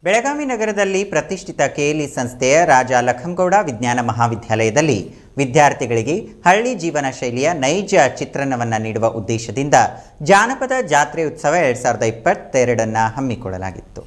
ಬೆಳಗಾವಿ ನಗರದಲ್ಲಿ ಪ್ರತಿಷ್ಠಿತ ಕೆಎಲ್ಇ ಸಂಸ್ಥೆಯ ರಾಜ ಲಖಂಗೌಡ ವಿಜ್ಞಾನ ಮಹಾವಿದ್ಯಾಲಯದಲ್ಲಿ ವಿದ್ಯಾರ್ಥಿಗಳಿಗೆ ಹಳ್ಳಿ ಜೀವನ ಶೈಲಿಯ ನೈಜ ಚಿತ್ರಣವನ್ನು ನೀಡುವ ಉದ್ದೇಶದಿಂದ ಜಾನಪದ ಜಾತ್ರೆ ಉತ್ಸವ 2022 ಹಮ್ಮಿಕೊಳ್ಳಲಾಗಿತ್ತು.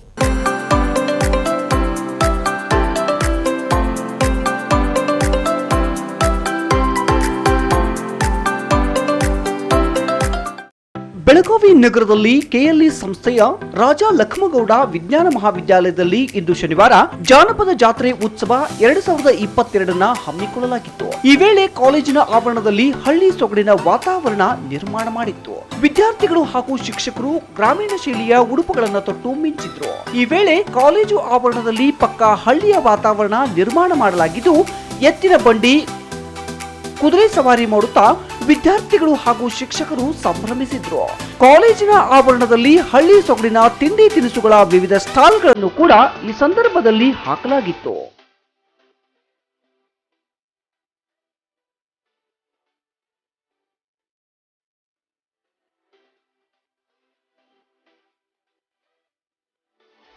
ಬೆಳಗಾವಿ ನಗರದಲ್ಲಿ ಕೆಎಲ್ಇ ಸಂಸ್ಥೆಯ ರಾಜ ಲಖಂಗೌಡ ವಿಜ್ಞಾನ ಮಹಾವಿದ್ಯಾಲಯದಲ್ಲಿ ಇಂದು ಶನಿವಾರ ಜಾನಪದ ಜಾತ್ರೆ ಉತ್ಸವ 2022 ಹಮ್ಮಿಕೊಳ್ಳಲಾಗಿತ್ತು. ಈ ವೇಳೆ ಕಾಲೇಜಿನ ಆವರಣದಲ್ಲಿ ಹಳ್ಳಿ ಸೊಗಡಿನ ವಾತಾವರಣ ನಿರ್ಮಾಣ ಮಾಡಿತ್ತು. ವಿದ್ಯಾರ್ಥಿಗಳು ಹಾಗೂ ಶಿಕ್ಷಕರು ಗ್ರಾಮೀಣ ಶೈಲಿಯ ಉಡುಪುಗಳನ್ನು ತೊಟ್ಟು ಮಿಂಚಿದ್ರು. ಈ ವೇಳೆ ಕಾಲೇಜು ಆವರಣದಲ್ಲಿ ಪಕ್ಕಾ ಹಳ್ಳಿಯ ವಾತಾವರಣ ನಿರ್ಮಾಣ ಮಾಡಲಾಗಿದ್ದು, ಎತ್ತಿನ ಬಂಡಿ, ಕುದುರೆ ಸವಾರಿ ಮಾಡುತ್ತಾ ವಿದ್ಯಾರ್ಥಿಗಳು ಹಾಗೂ ಶಿಕ್ಷಕರು ಸಂಭ್ರಮಿಸಿದ್ರು. ಕಾಲೇಜಿನ ಆವರಣದಲ್ಲಿ ಹಳ್ಳಿ ಸೊಗಡಿನ ತಿಂಡಿ ತಿನಿಸುಗಳ ವಿವಿಧ ಸ್ಟಾಲ್ಗಳನ್ನು ಕೂಡ ಈ ಸಂದರ್ಭದಲ್ಲಿ ಹಾಕಲಾಗಿತ್ತು.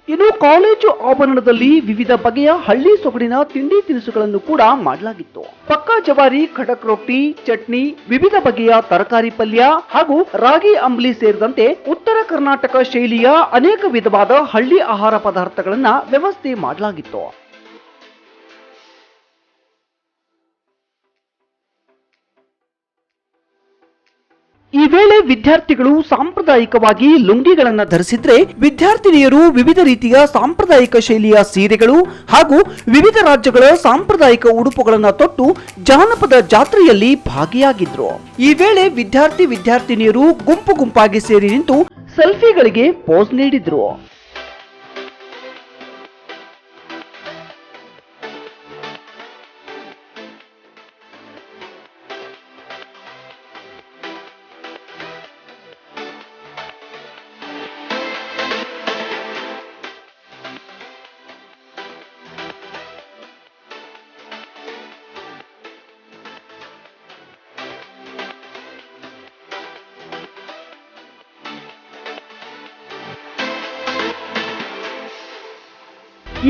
ಇನ್ನು ಕಾಲೇಜು ಆವರಣದಲ್ಲಿ ವಿವಿಧ ಬಗೆಯ ಹಳ್ಳಿ ಸೊಗಡಿನ ತಿಂಡಿ ತಿನಿಸುಗಳನ್ನು ಕೂಡ ಮಾಡಲಾಗಿತ್ತು. ಪಕ್ಕಾ ಜವಾರಿ, ಖಡಕ್ ರೊಟ್ಟಿ, ಚಟ್ನಿ, ವಿವಿಧ ಬಗೆಯ ತರಕಾರಿ ಪಲ್ಯ ಹಾಗೂ ರಾಗಿ ಅಂಬ್ಲಿ ಸೇರಿದಂತೆ ಉತ್ತರ ಕರ್ನಾಟಕ ಶೈಲಿಯ ಅನೇಕ ವಿಧವಾದ ಹಳ್ಳಿ ಆಹಾರ ಪದಾರ್ಥಗಳನ್ನ ವ್ಯವಸ್ಥೆ ಮಾಡಲಾಗಿತ್ತು. ಈ ವೇಳೆ ವಿದ್ಯಾರ್ಥಿಗಳು ಸಾಂಪ್ರದಾಯಿಕವಾಗಿ ಲುಂಗಿಗಳನ್ನು ಧರಿಸಿದ್ರೆ, ವಿದ್ಯಾರ್ಥಿನಿಯರು ವಿವಿಧ ರೀತಿಯ ಸಾಂಪ್ರದಾಯಿಕ ಶೈಲಿಯ ಸೀರೆಗಳು ಹಾಗೂ ವಿವಿಧ ರಾಜ್ಯಗಳ ಸಾಂಪ್ರದಾಯಿಕ ಉಡುಪುಗಳನ್ನು ತೊಟ್ಟು ಜಾನಪದ ಜಾತ್ರೆಯಲ್ಲಿ ಭಾಗಿಯಾಗಿದ್ರು. ಈ ವೇಳೆ ವಿದ್ಯಾರ್ಥಿನಿಯರು ಗುಂಪು ಗುಂಪಾಗಿ ಸೇರಿ ನಿಂತು ಸೆಲ್ಫಿಗಳಿಗೆ ಪೋಸ್ ನೀಡಿದ್ರು.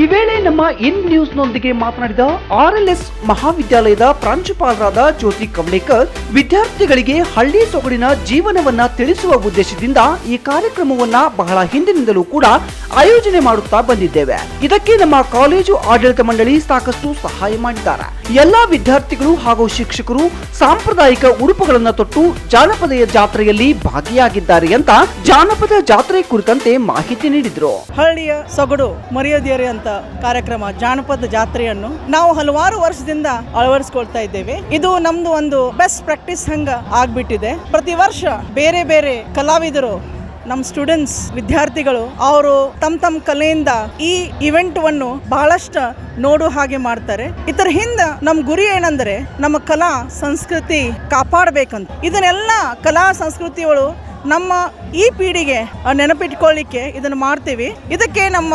ಈ ವೇಳೆ ನಮ್ಮ ಇನ್ ನ್ಯೂಸ್ ನೊಂದಿಗೆ ಮಾತನಾಡಿದ RLS ಮಹಾವಿದ್ಯಾಲಯದ ಪ್ರಾಂಶುಪಾಲರಾದ ಜ್ಯೋತಿ ಕವಳೇಕರ್, ವಿದ್ಯಾರ್ಥಿಗಳಿಗೆ ಹಳ್ಳಿ ಸೊಗಡಿನ ಜೀವನವನ್ನ ತಿಳಿಸುವ ಉದ್ದೇಶದಿಂದ ಈ ಕಾರ್ಯಕ್ರಮವನ್ನ ಬಹಳ ಹಿಂದಿನಿಂದಲೂ ಕೂಡ ಆಯೋಜನೆ ಮಾಡುತ್ತಾ ಬಂದಿದ್ದೇವೆ. ಇದಕ್ಕೆ ನಮ್ಮ ಕಾಲೇಜು ಆಡಳಿತ ಮಂಡಳಿ ಸಾಕಷ್ಟು ಸಹಾಯ ಮಾಡಿದ್ದಾರೆ. ಎಲ್ಲಾ ವಿದ್ಯಾರ್ಥಿಗಳು ಹಾಗೂ ಶಿಕ್ಷಕರು ಸಾಂಪ್ರದಾಯಿಕ ಉಡುಪುಗಳನ್ನು ತೊಟ್ಟು ಜಾನಪದ ಜಾತ್ರೆಯಲ್ಲಿ ಭಾಗಿಯಾಗಿದ್ದಾರೆ ಅಂತ ಜಾನಪದ ಜಾತ್ರೆ ಕುರಿತಂತೆ ಮಾಹಿತಿ ನೀಡಿದ್ರು. ಹಳ್ಳಿಯ ಸೊಗಡು ಮರೆಯದಿರಿ ಅಂತ ಕಾರ್ಯಕ್ರಮ ಜಾನಪದ ಜಾತ್ರೆಯನ್ನು ನಾವು ಹಲವಾರು ವರ್ಷದಿಂದ ಅಳವಡಿಸಿಕೊಳ್ತಾ ಇದ್ದೇವೆ. ಇದು ನಮ್ದು ಒಂದು ಬೆಸ್ಟ್ ಪ್ರಾಕ್ಟೀಸ್ ಹಂಗ ಆಗ್ಬಿಟ್ಟಿದೆ. ಪ್ರತಿ ವರ್ಷ ಬೇರೆ ಬೇರೆ ಕಲಾವಿದರು, ನಮ್ಮ ಸ್ಟೂಡೆಂಟ್ಸ್, ವಿದ್ಯಾರ್ಥಿಗಳು ಅವರು ತಮ್ಮ ಕಲೆಯಿಂದ ಈ ಇವೆಂಟ್ ವನ್ನು ಬಹಳಷ್ಟು ನೋಡು ಹಾಗೆ ಮಾಡ್ತಾರೆ. ಇದರ ಹಿಂದ ನಮ್ಮ ಗುರಿ ಏನಂದ್ರೆ ನಮ್ಮ ಕಲಾ ಸಂಸ್ಕೃತಿ ಕಾಪಾಡಬೇಕಂತ. ಇದನ್ನೆಲ್ಲ ಕಲಾ ಸಂಸ್ಕೃತಿಗಳು ನಮ್ಮ ಈ ಪೀಳಿಗೆ ನೆನಪಿಟ್ಕೊಳ್ಳಿಕ್ಕೆ ಇದನ್ನು ಮಾಡ್ತೀವಿ. ಇದಕ್ಕೆ ನಮ್ಮ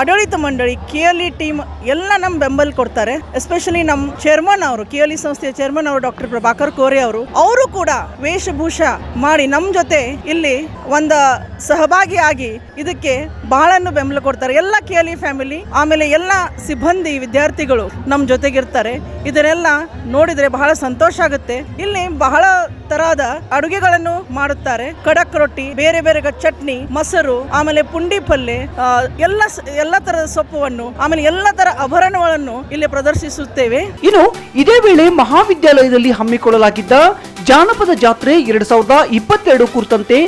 ಆಡಳಿತ ಮಂಡಳಿ ಕೆಎಲ್ಇ ಟೀಮ್ ಎಲ್ಲ ನಮ್ಮ ಬೆಂಬಲ ಕೊಡ್ತಾರೆ. ಎಸ್ಪೆಷಲಿ ನಮ್ಮ ಚೇರ್ಮನ್ ಅವರು, ಕೆಎಲ್ಇ ಸಂಸ್ಥೆಯ ಚೇರ್ಮನ್ ಅವರು ಡಾಕ್ಟರ್ ಪ್ರಭಾಕರ್ ಕೋರೆ ಅವರು ಕೂಡ ವೇಷಭೂಷ ಮಾಡಿ ನಮ್ಮ ಜೊತೆ ಇಲ್ಲಿ ಒಂದು ಸಹಭಾಗಿಯಾಗಿ ಇದಕ್ಕೆ ಬಹಳನ್ನು ಬೆಂಬಲ ಕೊಡ್ತಾರೆ. ಎಲ್ಲ ಕೆಎಲ್ಇ ಫ್ಯಾಮಿಲಿ, ಆಮೇಲೆ ಎಲ್ಲ ಸಿಬ್ಬಂದಿ, ವಿದ್ಯಾರ್ಥಿಗಳು ನಮ್ಮ ಜೊತೆಗಿರ್ತಾರೆ. ಇದನ್ನೆಲ್ಲ ನೋಡಿದ್ರೆ ಬಹಳ ಸಂತೋಷ ಆಗುತ್ತೆ. ಇಲ್ಲಿ ಬಹಳ ತರಹದ ಅಡುಗೆಗಳನ್ನು ಮಾಡುತ್ತಾರೆ. ಖಡಕ್ ರೊಟ್ಟಿ, ಬೇರೆ ಬೇರೆ ಚಟ್ನಿ, ಮೊಸರು, ಆಮೇಲೆ ಪುಂಡಿ ಪಲ್ಲೆ, ಎಲ್ಲ ತರದ ಸೊಪ್ಪುವನ್ನು, ಆಮೇಲೆ ಎಲ್ಲ ತರ ಆಭರಣಗಳನ್ನು ಇಲ್ಲಿ ಪ್ರದರ್ಶಿಸುತ್ತೇವೆ. ಇನ್ನು ಇದೇ ವೇಳೆ ಮಹಾವಿದ್ಯಾಲಯದಲ್ಲಿ ಹಮ್ಮಿಕೊಳ್ಳಲಾಗಿದ್ದ ಜಾನಪದ ಜಾತ್ರೆ 2022 ಕುರಿತಂತೆ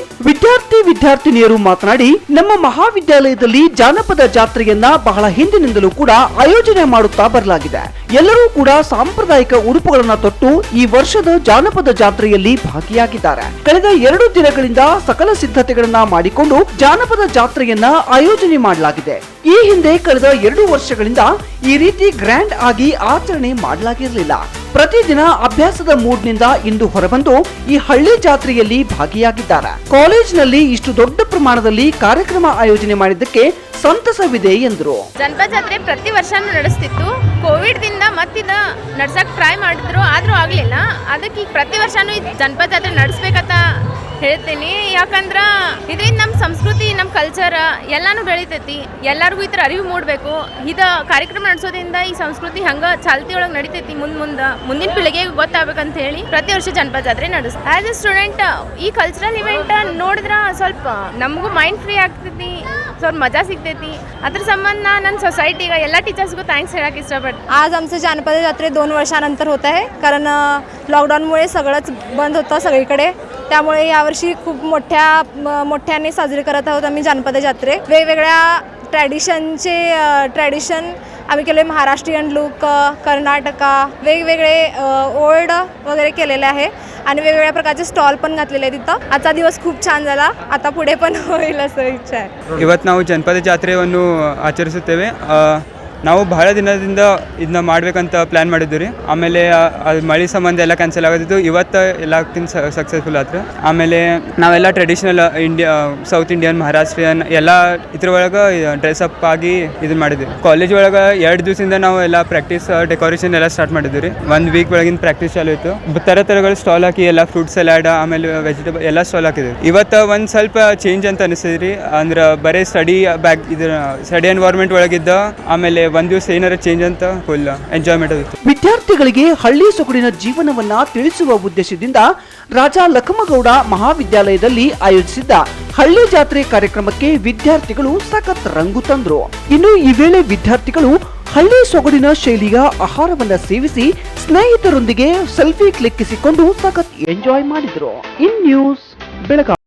ವಿದ್ಯಾರ್ಥಿನಿಯರು ಮಾತನಾಡಿ, ನಮ್ಮ ಮಹಾವಿದ್ಯಾಲಯದಲ್ಲಿ ಜಾನಪದ ಜಾತ್ರೆಯನ್ನ ಬಹಳ ಹಿಂದಿನಿಂದಲೂ ಕೂಡ ಆಯೋಜನೆ ಮಾಡುತ್ತಾ ಬರಲಾಗಿದೆ. ಎಲ್ಲರೂ ಕೂಡ ಸಾಂಪ್ರದಾಯಿಕ ಉಡುಪುಗಳನ್ನು ತೊಟ್ಟು ಈ ವರ್ಷದ ಜಾನಪದ ಜಾತ್ರೆಯಲ್ಲಿ ಭಾಗಿಯಾಗಿದ್ದಾರೆ. ಕಳೆದ 2 ದಿನಗಳಿಂದ ಸಕಲ ಸಿದ್ಧತೆಗಳನ್ನ ಮಾಡಿಕೊಂಡು ಜಾನಪದ ಜಾತ್ರೆಯನ್ನ ಆಯೋಜನೆ ಮಾಡಲಾಗಿದೆ. ಈ ಹಿಂದೆ ಕಳೆದ 2 ವರ್ಷಗಳಿಂದ ಈ ರೀತಿ ಗ್ರ್ಯಾಂಡ್ ಆಗಿ ಆಚರಣೆ ಮಾಡಲಾಗಿರಲಿಲ್ಲ. ಪ್ರತಿದಿನ ಅಭ್ಯಾಸದ ಮೂಡ್ನಿಂದ ಇಂದು ಹೊರಬಂದು ಈ ಹಳ್ಳಿ ಜಾತ್ರೆಯಲ್ಲಿ ಭಾಗಿಯಾಗಿದ್ದಾರೆ. ಕಾಲೇಜಿನಲ್ಲಿ ಇಷ್ಟು ದೊಡ್ಡ ಪ್ರಮಾಣದಲ್ಲಿ ಕಾರ್ಯಕ್ರಮ ಆಯೋಜನೆ ಮಾಡಿದ್ದಕ್ಕೆ ಸಂತಸವಿದೆ ಎಂದರು. ಜನಪದ ಜಾತ್ರೆ ಪ್ರತಿ ವರ್ಷನೂ ನಡೆಸ್ತಿತ್ತು. ಕೋವಿಡ್ ದಿಂದ ಮತ್ತಿದ ನಡ್ಸಕ್ ಟ್ರೈ ಮಾಡಿದ್ರು, ಆದ್ರೂ ಆಗ್ಲಿಲ್ಲ. ಅದಕ್ಕೆ ಈಗ ಪ್ರತಿ ವರ್ಷನೂ ಜನಪದ ಜಾತ್ರೆ ನಡೆಸ್ಬೇಕಂತ ಹೇಳ್ತೀನಿ. ಯಾಕಂದ್ರ ಇದರಿಂದ ನಮ್ಮ ಸಂಸ್ಕೃತಿ, ನಮ್ಮ ಕಲ್ಚರ್ ಎಲ್ಲಾನು ಬೆಳಿತೈತಿ. ಎಲ್ಲರಿಗೂ ಈ ಥರ ಅರಿವು ಮೂಡಬೇಕು. ಇದು ಕಾರ್ಯಕ್ರಮ ನಡೆಸೋದ್ರಿಂದ ಈ ಸಂಸ್ಕೃತಿ ಹಂಗ ಚಾಲ್ತಿ ಒಳಗೆ ನಡಿತೈತಿ. ಮುಂದಿನ ಪೀಳಿಗೆಗೆ ಗೊತ್ತಾಗಬೇಕಂತ ಹೇಳಿ ಪ್ರತಿ ವರ್ಷ ಜನಪದ ಜಾತ್ರೆ ನಡೆಸ್ತೀವಿ. ಆಸ್ ಎ ಸ್ಟೂಡೆಂಟ್ ಈ ಕಲ್ಚರಲ್ ಇವೆಂಟ್ ನೋಡಿದ್ರೆ ಸ್ವಲ್ಪ ನಮಗೂ ಮೈಂಡ್ ಫ್ರೀ ಆಗ್ತೈತಿ, ಸ್ವಲ್ಪ मजा सिगते. अದ್ರ संबंध ನನ್ನ सोसायटीला ಎಲ್ಲ टीचर्सಗೂ थँक्स ಹೇಳಕ್ಕೆ इष्टपडते. आज आमचं जानपद यात्रे 2 वर्षानंतर होत आहे, कारण लॉकडाऊनमुळे सगळंच बंद होतं सगळीकडे. त्यामुळे यावर्षी खूप मोठ्याने साजरी करत आहोत आम्ही जानपद यात्रे. वेगवेगळ्या ट्रॅडिशन आम्ही केले. महाराष्ट्रीयन लुक, कर्नाटका, वेगवेगळे ओल्ड वगैरे केलेले आहे आणि वेगवेगळ्या प्रकारचे स्टॉल पण घातलेले आहेत तिथं. आजचा दिवस खूप छान झाला, आता पुढे पण होईल असं इच्छा आहे. ಇವತ್ತು ನಾವು ಜನಪದ ಜಾತ್ರೆಯನ್ನು ಆಚರಿಸುತ್ತೇವೆ. ನಾವು ಬಹಳ ದಿನದಿಂದ ಇದನ್ನ ಮಾಡಬೇಕಂತ ಪ್ಲ್ಯಾನ್ ಮಾಡಿದ್ವಿ ರೀ. ಆಮೇಲೆ ಅದು ಮಳೆ ಸಂಬಂಧ ಎಲ್ಲ ಕ್ಯಾನ್ಸಲ್ ಆಗೋದಿತ್ತು. ಇವತ್ತು ಎಲ್ಲಕ್ಕಿಂತ ಸಕ್ಸಸ್ಫುಲ್ ಆದ್ರೆ. ಆಮೇಲೆ ನಾವೆಲ್ಲ ಟ್ರೆಡಿಷ್ನಲ್ ಸೌತ್ ಇಂಡಿಯನ್, ಮಹಾರಾಷ್ಟ್ರೀಯನ್ ಎಲ್ಲ ಇದ್ರ ಒಳಗೆ ಡ್ರೆಸ್ಅಪ್ ಆಗಿ ಇದನ್ನ ಮಾಡಿದ್ವಿ. ಕಾಲೇಜ್ ಒಳಗೆ 2 ದಿವಸದಿಂದ ನಾವು ಎಲ್ಲ ಪ್ರಾಕ್ಟೀಸ್, ಡೆಕೋರೇಷನ್ ಎಲ್ಲ ಸ್ಟಾರ್ಟ್ ಮಾಡಿದ್ವಿ ರೀ. 1 ವೀಕ್ ಒಳಗಿನ ಪ್ರಾಕ್ಟೀಸ್ ಚಾಲು ಇತ್ತು. ಥರಗಳು ಸ್ಟಾಲ್ ಹಾಕಿ ಎಲ್ಲ ಫ್ರೂಟ್ ಸಲಾಡ್, ಆಮೇಲೆ ವೆಜಿಟೇಬಲ್ ಎಲ್ಲ ಸ್ಟಾಲ್ ಹಾಕಿದ್ವಿ. ಇವತ್ತು ಒಂದು ಸ್ವಲ್ಪ ಚೇಂಜ್ ಅಂತ ಅನಿಸ್ತದೆ ರೀ. ಅಂದ್ರೆ ಬರೀ ಸ್ಟಡಿ ಎನ್ವೈರ್ಮೆಂಟ್ ಒಳಗಿದ್ದ, ಆಮೇಲೆ ಒಂದು ದಿವಸ ಏನಾರ ಚೇಂಜ್ ಅಂತ ಫುಲ್ ಎಂಜಾಯ್ಮೆಂಟ್ ಆಗಿತ್ತು. ವಿದ್ಯಾರ್ಥಿಗಳಿಗೆ ಹಳ್ಳಿ ಸೊಗಡಿನ ಜೀವನವನ್ನ ತಿಳಿಸುವ ಉದ್ದೇಶದಿಂದ ರಾಜ ಲಖಮಗೌಡ ಮಹಾವಿದ್ಯಾಲಯದಲ್ಲಿ ಆಯೋಜಿಸಿದ್ದ ಹಳ್ಳಿ ಜಾತ್ರೆ ಕಾರ್ಯಕ್ರಮಕ್ಕೆ ವಿದ್ಯಾರ್ಥಿಗಳು ಸಖತ್ ರಂಗು ತಂದ್ರು. ಇನ್ನು ಈ ವೇಳೆ ವಿದ್ಯಾರ್ಥಿಗಳು ಹಳ್ಳಿ ಸೊಗಡಿನ ಶೈಲಿಯ ಆಹಾರವನ್ನ ಸೇವಿಸಿ ಸ್ನೇಹಿತರೊಂದಿಗೆ ಸೆಲ್ಫಿ ಕ್ಲಿಕ್ಕಿಸಿಕೊಂಡು ಸಖತ್ ಎಂಜಾಯ್ ಮಾಡಿದ್ರು. In news Belagavi.